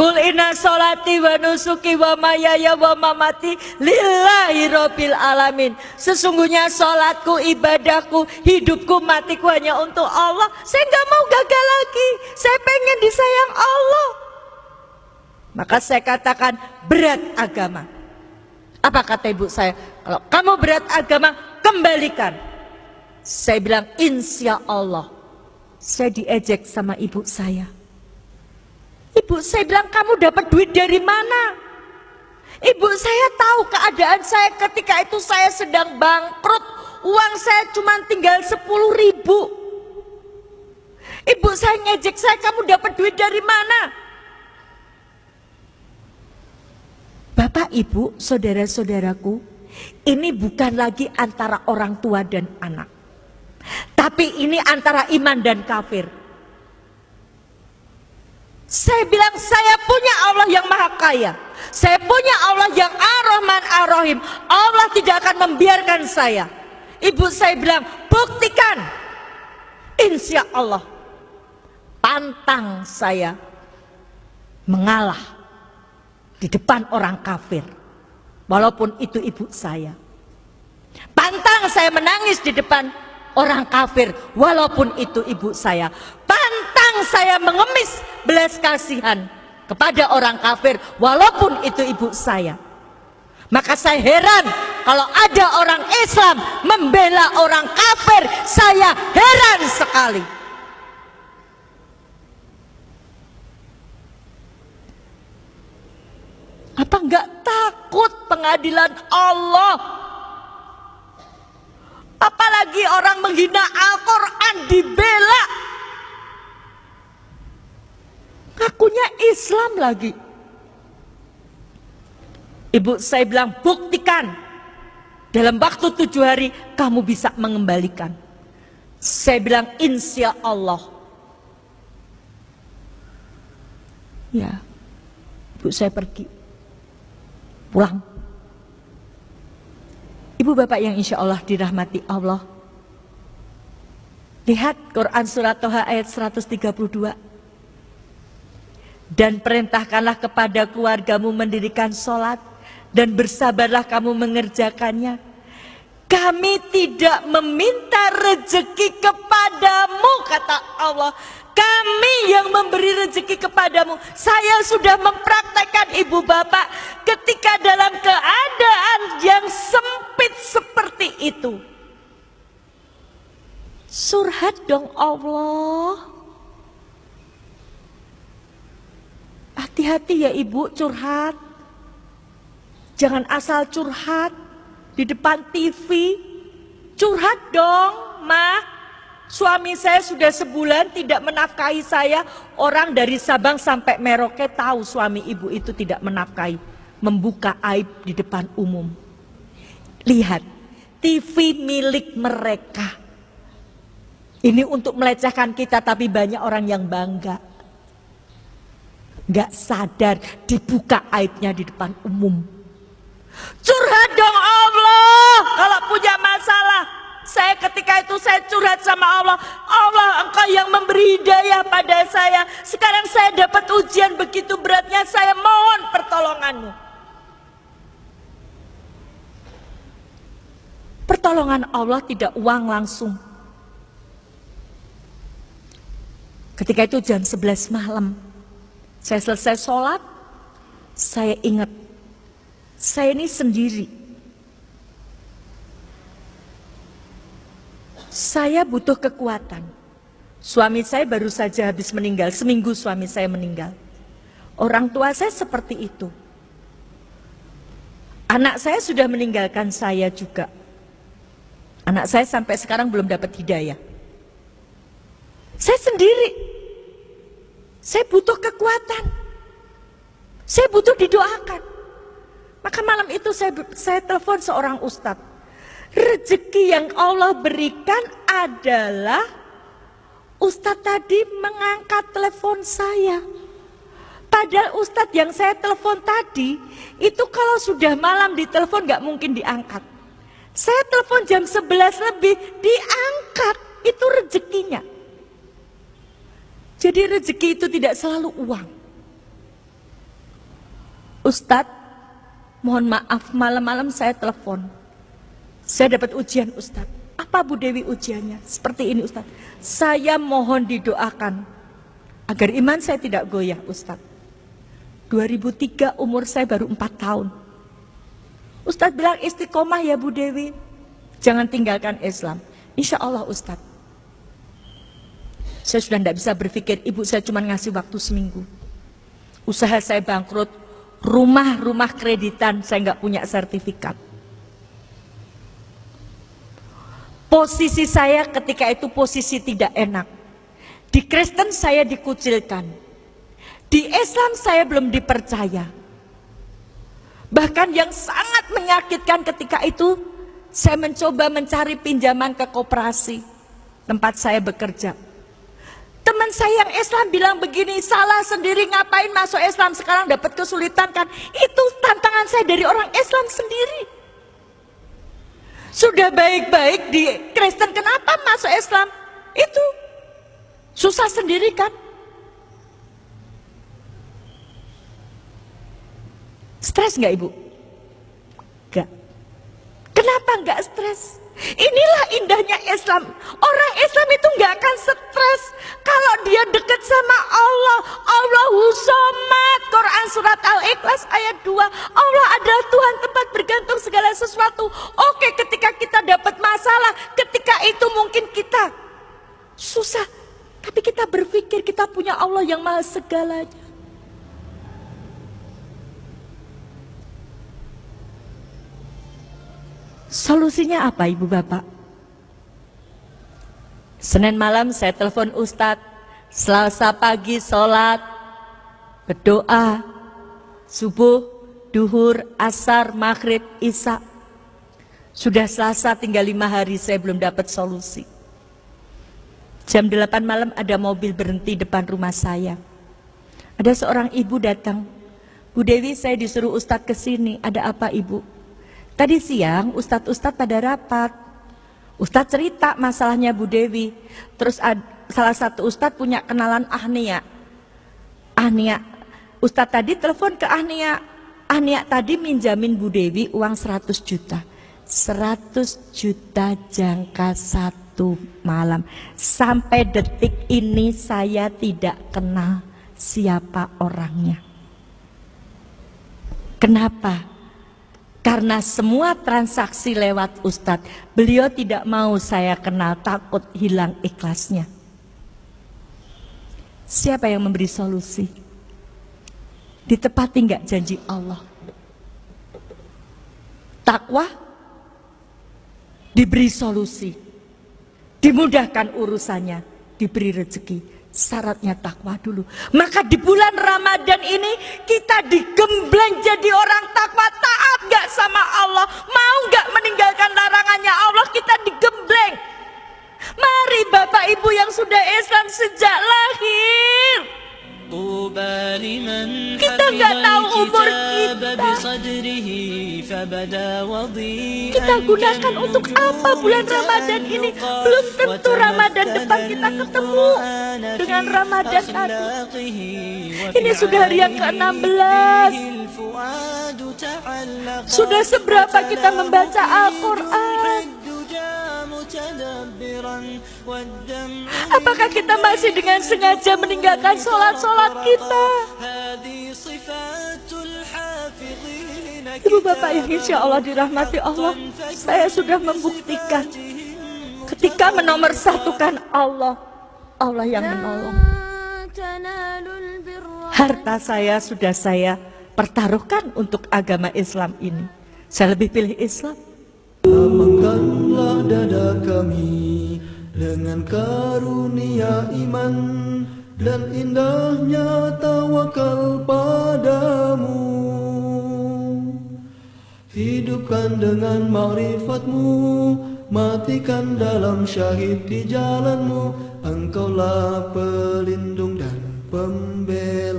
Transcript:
Kul inna sholati wa nusuki wa mayaya wa mamati lillahi rabbil alamin. Sesungguhnya sholatku, ibadahku, hidupku, matiku hanya untuk Allah. Saya gak mau gagal lagi. Saya pengen disayang Allah. Maka saya katakan berat agama. Apa kata ibu saya? Kalau kamu berat agama, kembalikan. Saya bilang insya Allah. Saya diejek sama ibu saya. Ibu saya bilang, kamu dapat duit dari mana? Ibu saya tahu keadaan saya ketika itu saya sedang bangkrut. Uang saya cuma tinggal 10.000. Ibu saya ngejek saya, kamu dapat duit dari mana? Bapak, ibu, saudara-saudaraku, ini bukan lagi antara orang tua dan anak. Tapi ini antara iman dan kafir. Saya bilang saya punya Allah yang maha kaya. Saya punya Allah yang ar-Rahman ar-Rahim. Allah tidak akan membiarkan saya. Ibu saya bilang buktikan. Insya Allah. Pantang saya mengalah di depan orang kafir. Walaupun itu ibu saya. Pantang saya menangis di depan orang kafir. Walaupun itu ibu saya. Pantang saya mengemis belas kasihan kepada orang kafir walaupun itu ibu saya. Maka saya heran kalau ada orang Islam membela orang kafir. Saya heran sekali. Apa enggak takut pengadilan Allah? Apalagi orang menghina Al-Quran dibela. Ngakunya Islam lagi. Ibu saya bilang buktikan. Dalam waktu 7 hari kamu bisa mengembalikan. Saya bilang insya Allah. Ya, ibu saya pergi. Pulang. Ibu bapak yang insya Allah dirahmati Allah. Lihat Quran surat Toha ayat 132. Dan perintahkanlah kepada keluargamu mendirikan sholat. Dan bersabarlah kamu mengerjakannya. Kami tidak meminta rezeki kepadamu, kata Allah. Kami yang memberi rezeki kepadamu. Saya sudah mempraktekkan ibu bapak ketika dalam keadaan yang sempit seperti itu. Surhat dong Allah. Hati-hati ya ibu curhat. Jangan asal curhat di depan TV. Curhat dong, Ma. Suami saya sudah sebulan tidak menafkahi saya. Orang dari Sabang sampai Merauke tahu suami ibu itu tidak menafkahi. Membuka aib di depan umum. Lihat, TV milik mereka. Ini untuk melecehkan kita, tapi banyak orang yang bangga. Gak sadar dibuka aibnya di depan umum. Curhat dong Allah kalau punya masalah. Saya ketika itu saya curhat sama Allah. Allah, engkau yang memberi hidayah pada saya. Sekarang saya dapat ujian begitu beratnya. Saya mohon pertolonganmu. Pertolongan Allah tidak uang langsung. Ketika itu jam 11 malam. Saya selesai sholat. Saya ingat. Saya ini sendiri. Saya butuh kekuatan. Suami saya baru saja habis meninggal. Seminggu suami saya meninggal. Orang tua saya seperti itu. Anak saya sudah meninggalkan saya juga. Anak saya sampai sekarang belum dapat hidayah. Saya sendiri. Saya butuh kekuatan. Saya butuh didoakan. Maka malam itu saya telepon seorang ustadz. Rezeki yang Allah berikan adalah ustadz tadi mengangkat telepon saya. Padahal ustadz yang saya telepon tadi itu kalau sudah malam ditelepon gak mungkin diangkat. Saya telepon jam 11 lebih diangkat. Itu rezekinya. Jadi rezeki itu tidak selalu uang. Ustadz, mohon maaf malam-malam saya telepon. Saya dapat ujian Ustadz. Apa Bu Dewi ujiannya? Seperti ini Ustadz. Saya mohon didoakan agar iman saya tidak goyah Ustadz. 2003 umur saya baru 4 tahun. Ustadz bilang istiqomah ya Bu Dewi. Jangan tinggalkan Islam. Insya Allah Ustadz. Saya sudah tidak bisa berpikir, ibu saya cuma ngasih waktu seminggu. Usaha saya bangkrut, rumah kreditan, saya nggak punya sertifikat. Posisi saya ketika itu posisi tidak enak. Di Kristen saya dikucilkan. Di Islam saya belum dipercaya. Bahkan yang sangat menyakitkan ketika itu, saya mencoba mencari pinjaman ke koperasi tempat saya bekerja. Teman saya yang Islam bilang begini, salah sendiri ngapain masuk Islam sekarang dapat kesulitan kan? Itu tantangan saya dari orang Islam sendiri. Sudah baik-baik di Kristen, kenapa masuk Islam? Itu susah sendiri kan? Stres nggak ibu? Nggak. Kenapa nggak stres? Inilah indahnya Islam. Orang Islam itu nggak akan stres kalau dia dekat sama Allah. Allahu Somad. Quran surat Al-Ikhlas ayat 2. Allah adalah Tuhan tempat bergantung segala sesuatu. Oke, ketika kita dapat masalah, ketika itu mungkin kita susah, tapi kita berpikir kita punya Allah yang maha segalanya. Solusinya apa ibu bapak? Senin malam saya telepon Ustadz, Selasa pagi sholat, berdoa, subuh, duhur, asar, maghrib, isya. Sudah Selasa tinggal 5 hari saya belum dapat solusi. Jam 8 malam ada mobil berhenti depan rumah saya. Ada seorang ibu datang, Bu Dewi saya disuruh Ustadz ke sini, ada apa ibu? Tadi siang Ustadz pada rapat. Ustadz cerita masalahnya Bu Dewi. Terus salah satu Ustadz punya kenalan Ahnia. Ustadz tadi telepon ke Ahnia. Ahnia tadi minjamin Bu Dewi uang 100 juta. 100 juta jangka 1 malam. Sampai detik ini saya tidak kenal siapa orangnya. Kenapa? Karena semua transaksi lewat Ustadz, beliau tidak mau saya kenal, takut hilang ikhlasnya. Siapa yang memberi solusi? Ditepati nggak janji Allah? Takwa, diberi solusi, dimudahkan urusannya, diberi rezeki. Syaratnya takwa dulu. Maka di bulan Ramadan ini kita digembleng jadi orang takwa, taat gak sama Allah, mau gak meninggalkan larangannya Allah, kita digembleng. Mari Bapak Ibu yang sudah Islam sejak lahir, kita gak tahu umur kita gunakan untuk apa bulan Ramadan ini. Belum tentu Ramadan depan kita ketemu dengan Ramadan tadi. Ini sudah hari yang ke-16. Sudah seberapa kita membaca Al-Quran? Apakah kita masih dengan sengaja meninggalkan sholat-sholat kita? Ibu bapak yang insya Allah dirahmati Allah, saya sudah membuktikan ketika menomorsatukan Allah, Allah yang menolong. Harta saya sudah saya pertaruhkan untuk agama Islam ini. Saya lebih pilih Islam. Lapangkanlah dada kami dengan karunia iman dan indahnya tawakal padamu. Hidupkan dengan ma'rifatmu, matikan dalam syahid di jalanmu. Engkaulah pelindung dan pembela.